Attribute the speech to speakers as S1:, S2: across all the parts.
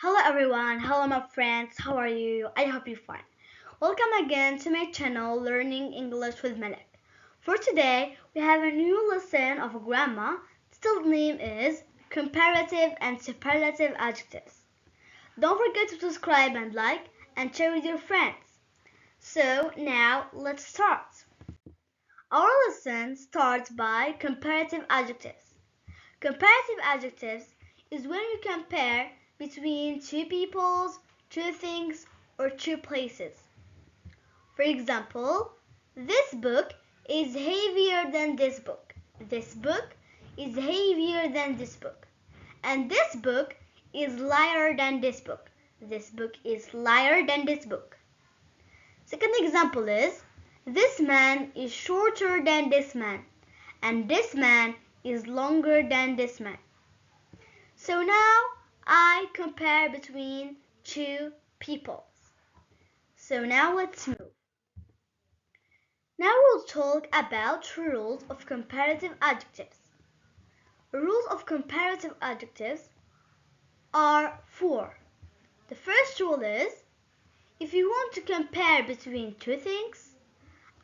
S1: Hello everyone, hello my friends, how are you? I hope you're fine. Welcome again to my channel Learning English with Malek. For today, we have a new lesson of grammar. The title name is Comparative and Superlative Adjectives. Don't forget to subscribe and like and share with your friends. So now let's start. Our lesson starts by comparative adjectives. Comparative adjectives is when you compare between two peoples, two things, or two places. For example, this book is heavier than this book. This book is heavier than this book. And this book is lighter than this book. This book is lighter than this book. Second example is, this man is shorter than this man. And this man is longer than this man. So now I compare between two peoples. So now let's move. Now we'll talk about rules of comparative adjectives. Rules of comparative adjectives are four. The first rule is, if you want to compare between two things,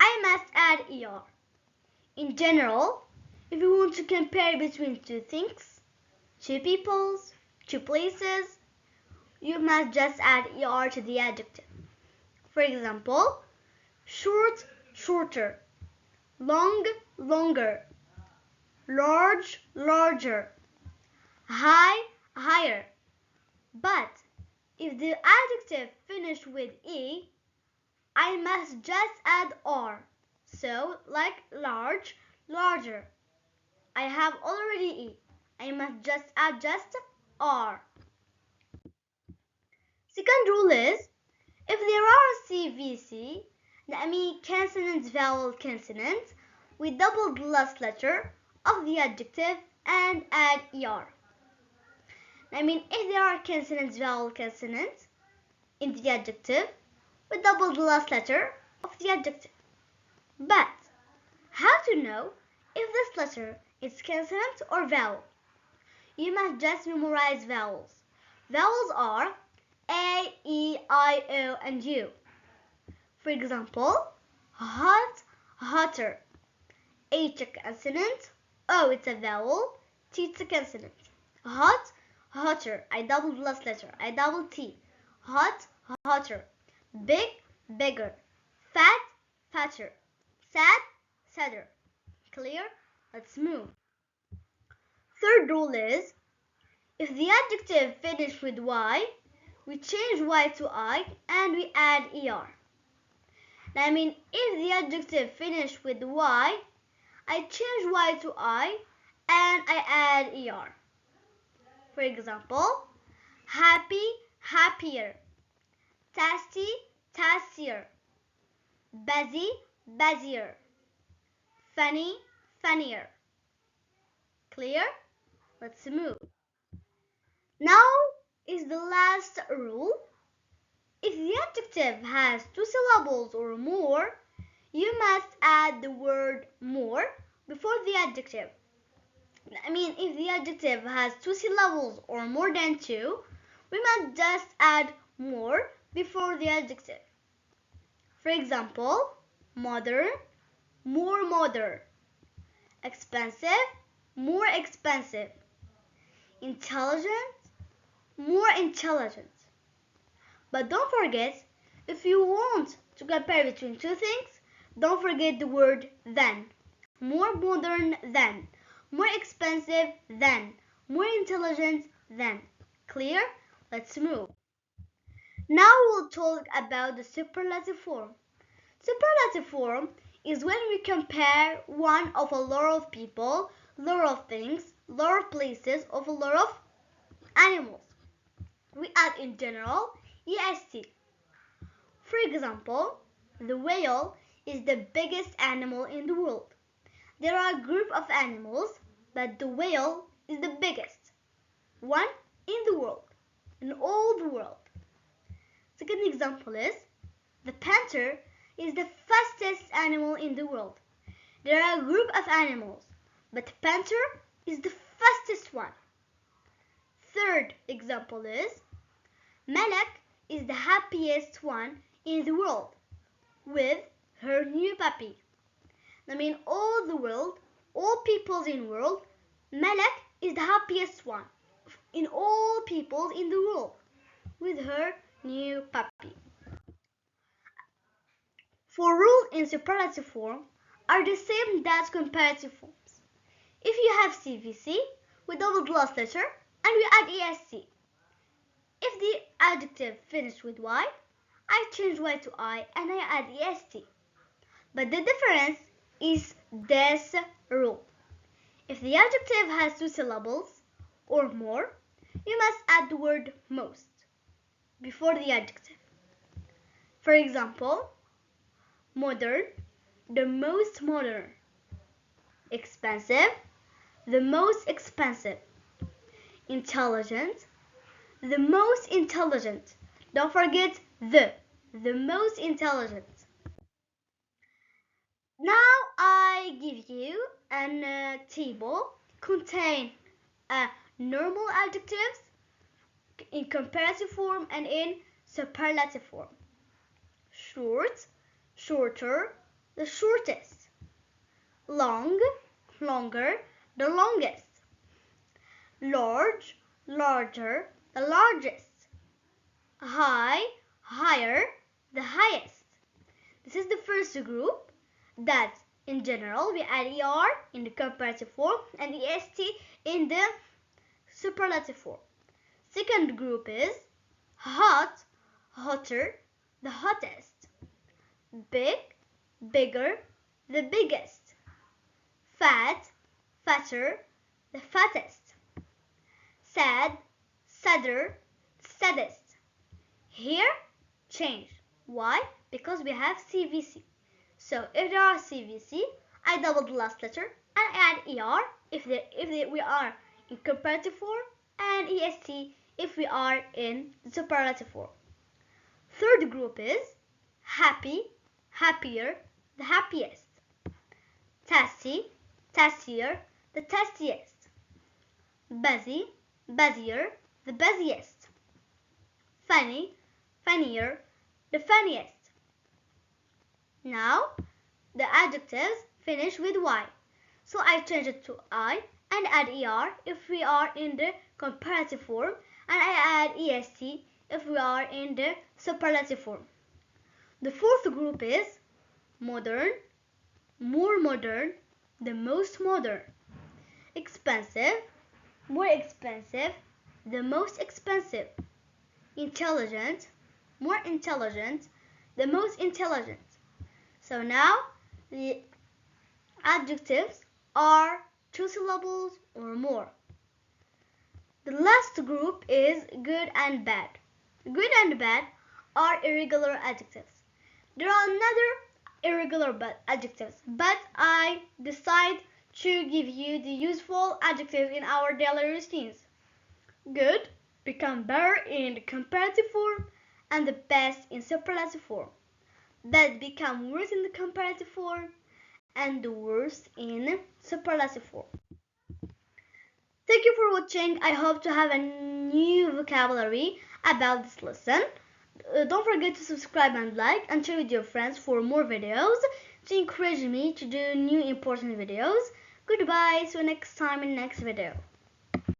S1: I must add er. In general, if you want to compare between two things, two peoples, two places, you must just add er to the adjective. For example, short, shorter, long, longer, large, larger, high, higher. But if the adjective finished with e, I must just add r. So, like large, larger. I have already e. I must just add r. Second rule is, if there are CVC, that means consonants, vowel, consonants, we double the last letter of the adjective and add er. I mean, if there are consonants, vowel, consonants in the adjective, we double the last letter of the adjective. But how to know if this letter is consonant or vowel? You must just memorize vowels. Vowels are A, E, I, O, and U. For example, hot, hotter. H a consonant, O it's a vowel, T it's a consonant. Hot, hotter. I double the last letter. I double T. Hot, hotter. Big, bigger. Fat, fatter. Sad, sadder. Clear? Let's move. Third rule is, if the adjective finished with Y, we change Y to I and we add ER. I mean, if the adjective finished with Y, I change Y to I and I add ER. For example, happy, happier. Tasty, tastier. Busy, busier. Funny, funnier. Clear? Let's move. Now is the last rule. If the adjective has two syllables or more, you must add the word more before the adjective. I mean, if the adjective has two syllables or more than two, we must just add more before the adjective. For example, modern, more modern. Expensive, more expensive. Intelligent, more intelligent. But don't forget, if you want to compare between two things, don't forget the word than. More modern than. More expensive than. More intelligent than. Clear? Let's move. Now we'll talk about the superlative form. Superlative form is when we compare one of a lot of people, lot of things, lot of places, of a lot of animals. We add in general est. For example, the whale is the biggest animal in the world. There are a group of animals, but the whale is the biggest one in the world, in all the world. Second example is, the panther is the fastest animal in the world. There are a group of animals, but the panther is the fastest one. Third example is, Malak is the happiest one in the world with her new puppy. I mean, all the world, all peoples in the world, Malak is the happiest one in all peoples in the world with her new puppy. For rules in superlative form are the same as comparative forms. If you have CVC, we double the last letter and we add EST. If the adjective finished with Y, I change Y to I and I add EST. But the difference is this rule. If the adjective has 2 syllables or more, you must add the word most before the adjective. For example, modern, the most modern. Expensive, the most expensive. Intelligent, the most intelligent. Don't forget the most intelligent. Now I give you a table contain normal adjectives in comparative form and in superlative form. Short, shorter, the shortest. Long, longer, the longest. Large, larger, the largest. High, higher, the highest. This is the first group that in general we add ER in the comparative form and EST in the superlative form. Second group is hot, hotter, the hottest. Big, bigger, the biggest. Fat, fatter, the fattest. Sad, sadder, saddest. Here, change. Why? Because we have CVC. So if there are CVC, I double the last letter and I add ER if we are in comparative form and EST if we are in the superlative form. Third group is happy, happier, the happiest. Tasty, tastier, the tastiest. Busy, busier, the busiest. Funny, funnier, the funniest. Now, the adjectives finish with Y. So I change it to I and add ER if we are in the comparative form and I add EST if we are in the superlative form. The fourth group is modern, more modern, the most modern. Expensive, more expensive, the most expensive. Intelligent, more intelligent, the most intelligent. So now the adjectives are 2 syllables or more. The last group is good and bad. Good and bad are irregular adjectives. There are another irregular adjectives, but I decide to give you the useful adjectives in our daily routines. Good become better in the comparative form and the best in superlative form. Bad become worse in the comparative form and the worst in superlative form. Thank you for watching. I hope to have a new vocabulary about this lesson. Don't forget to subscribe and like and share with your friends for more videos to encourage me to do new important videos. Goodbye, see you next time in next video.